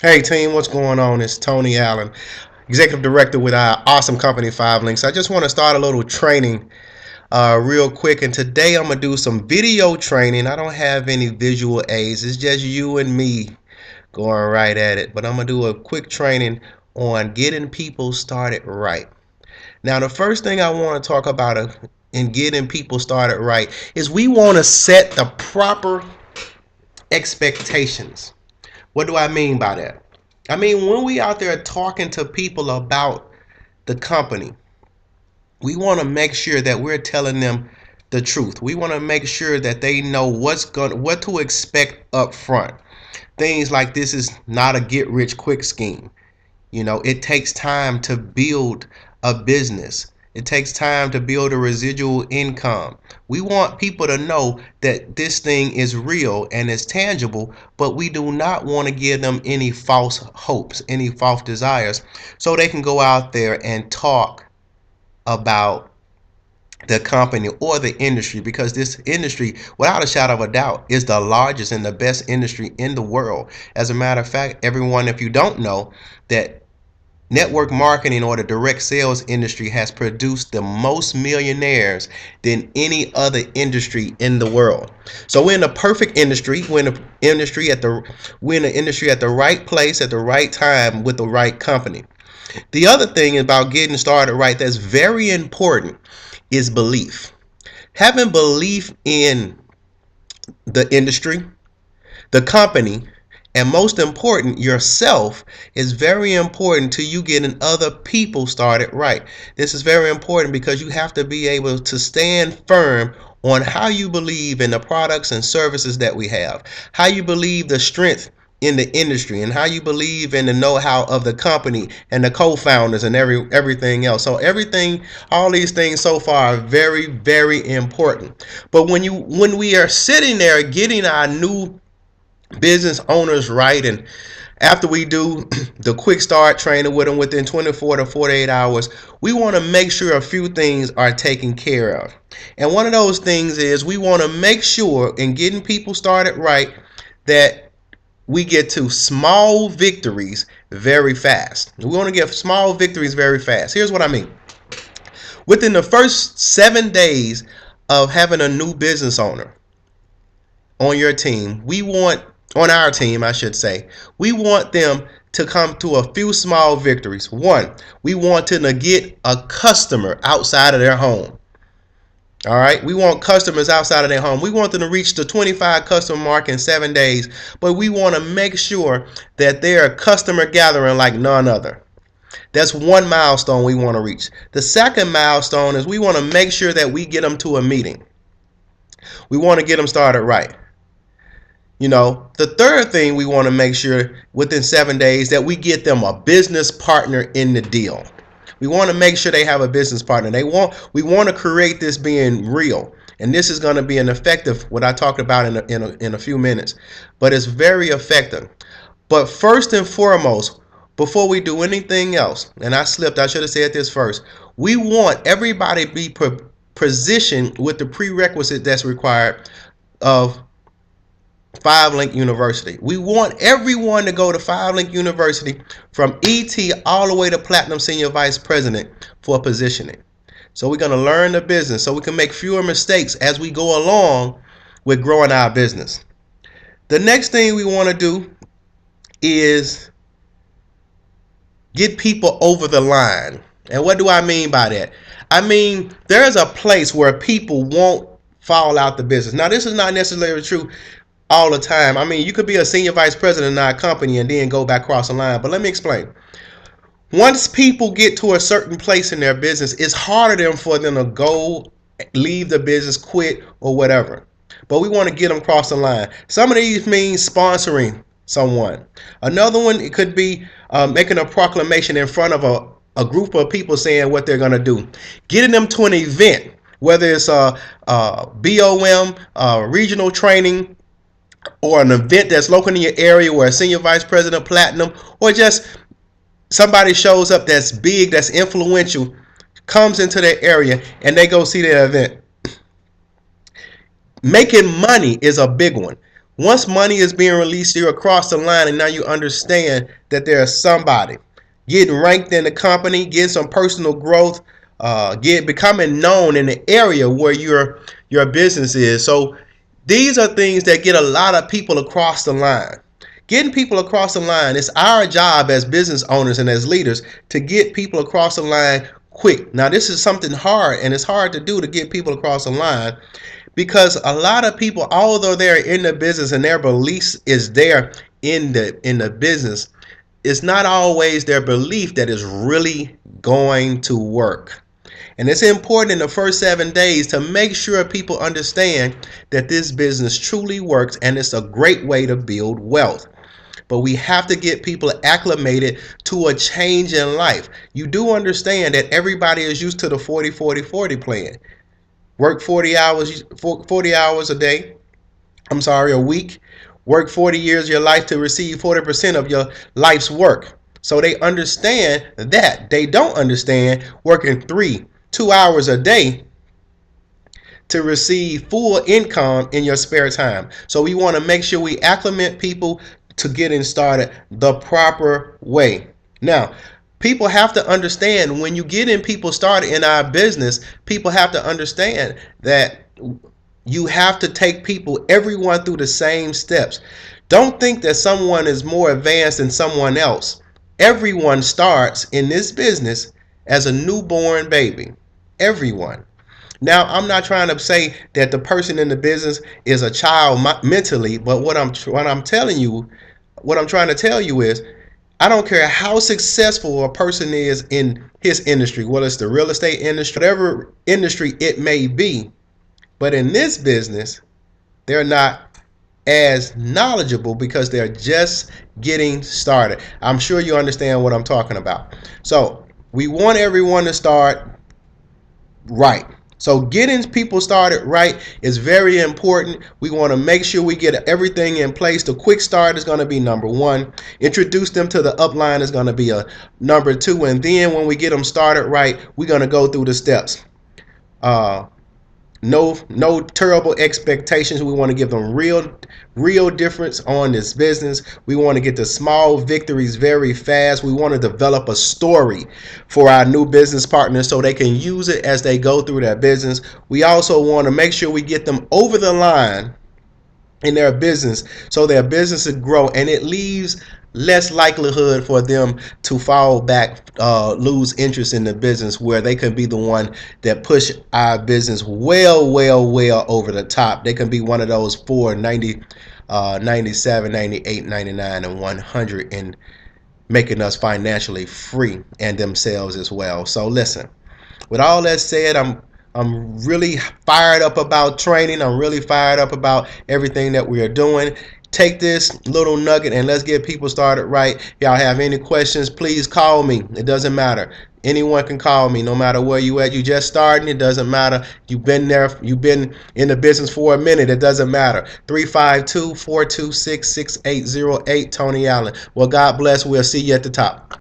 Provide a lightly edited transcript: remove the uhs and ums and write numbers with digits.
Hey team, what's going on? It's Tony Allen, Executive Director with our awesome company, Five Links. I just want to start a little training real quick, and today I'm going to do some video training. I don't have any visual aids, it's just you and me going right at it. But I'm going to do a quick training on getting people started right. Now, the first thing I want to talk about in getting people started right is we want to set the proper expectations. What do I mean by that? I mean, when we out there talking to people about the company, we want to make sure that we're telling them the truth. We want to make sure that they know what to expect up front. Things like this is not a get rich quick scheme. It takes time to build a business. It takes time to build a residual income. We want people to know that this thing is real and it's tangible, but we do not want to give them any false hopes, any false desires, so they can go out there and talk about the company or the industry, because this industry, without a shadow of a doubt, is the largest and the best industry in the world. As a matter of fact, everyone, if you don't know, that network marketing or the direct sales industry has produced the most millionaires than any other industry in the world. So we're in the perfect industry. We're in the industry at the right place at the right time with the right company. The other thing about getting started right that's very important is belief. Having belief in the industry, the company, and most important, yourself is very important to you getting other people started right. This is very important because you have to be able to stand firm on how you believe in the products and services that we have, how you believe the strength in the industry, and how you believe in the know-how of the company and the co-founders and everything else. So all these things so far are very, very important. But when we are sitting there getting our new business owners right, and after we do the quick start training with them within 24 to 48 hours, we want to make sure a few things are taken care of. And one of those things is we want to make sure in getting people started right that we get to small victories very fast. We want to get small victories very fast. Here's what I mean. Within the first 7 days of having a new business owner on your team, on our team, I should say, we want them to come to a few small victories. One, we want them to get a customer outside of their home. All right, we want customers outside of their home. We want them to reach the 25 customer mark in 7 days, but we want to make sure that they're a customer gathering like none other. That's one milestone we want to reach. The second milestone is we want to make sure that we get them to a meeting. We want to get them started right. The third thing we want to make sure within 7 days that we get them a business partner in the deal. We want to make sure they have a business partner. We want to create this being real. And this is going to be an effective, what I talked about in a few minutes. But it's very effective. But first and foremost, before we do anything else, and I slipped, I should have said this first. We want everybody to be positioned with the prerequisite that's required of Five Link University. We want everyone to go to Five Link University from ET all the way to Platinum Senior Vice President for positioning. So we're going to learn the business so we can make fewer mistakes as we go along with growing our business. The next thing we want to do is get people over the line. And what do I mean by that? I mean, there's a place where people won't fall out the business. Now, this is not necessarily true all the time. I mean, you could be a senior vice president in our company and then go back across the line. But let me explain. Once people get to a certain place in their business, it's harder for them to go, leave the business, quit, or whatever. But we want to get them across the line. Some of these mean sponsoring someone. Another one, it could be making a proclamation in front of a group of people saying what they're going to do. Getting them to an event, whether it's a BOM, regional training, or an event that's local in your area where a senior vice president platinum, or just somebody shows up that's big, that's influential, comes into their area and they go see their event. Making money is a big one. Once money is being released, you're across the line, and now you understand that there's somebody getting ranked in the company, getting some personal growth, becoming known in the area where your business is. So these are things that get a lot of people across the line. Getting people across the line, it's our job as business owners and as leaders to get people across the line quick. Now, this is something hard, and it's hard to do, to get people across the line, because a lot of people, although they're in the business and their beliefs is there in the business, it's not always their belief that is really going to work. And it's important in the first 7 days to make sure people understand that this business truly works and it's a great way to build wealth. But we have to get people acclimated to a change in life. You do understand that everybody is used to the 40-40-40 plan. Work 40 hours a day. A week. Work 40 years of your life to receive 40% of your life's work. So they understand that. They don't understand working 2 hours a day to receive full income in your spare time. So we want to make sure we acclimate people to getting started the proper way. Now, people have to understand, when you get in people started in our business, people have to understand that you have to take everyone through the same steps. Don't think that someone is more advanced than someone else. Everyone starts in this business as a newborn baby. Everyone. Now, I'm not trying to say that the person in the business is a child mentally, but what I'm trying to tell you is, I don't care how successful a person is in his industry, whether it's the real estate industry, whatever industry it may be, but in this business, they're not as knowledgeable because they're just getting started. I'm sure you understand what I'm talking about. So we want everyone to start right. So getting people started right is very important. We want to make sure we get everything in place. The quick start is going to be number one. Introduce them to the upline is going to be a number two. And then when we get them started right, we're going to go through the steps. No terrible expectations. We want to give them real difference on this business. We want to get the small victories very fast. We want to develop a story for our new business partners so they can use it as they go through their business. We also want to make sure we get them over the line in their business so their businesses grow, and it leaves less likelihood for them to fall back, lose interest in the business, where they can be the one that push our business well over the top. They can be one of those 490, 97, 98, 99, and 100 in making us financially free, and themselves as well. So listen, with all that said, I'm really fired up about training. I'm really fired up about everything that we are doing. Take this little nugget and let's get people started right. Y'all have any questions, please call me. It doesn't matter. Anyone can call me, no matter where you at. You just starting, it doesn't matter. You've been there, you've been in the business for a minute, it doesn't matter. 352-426-6808, Tony Allen. Well, God bless. We'll see you at the top.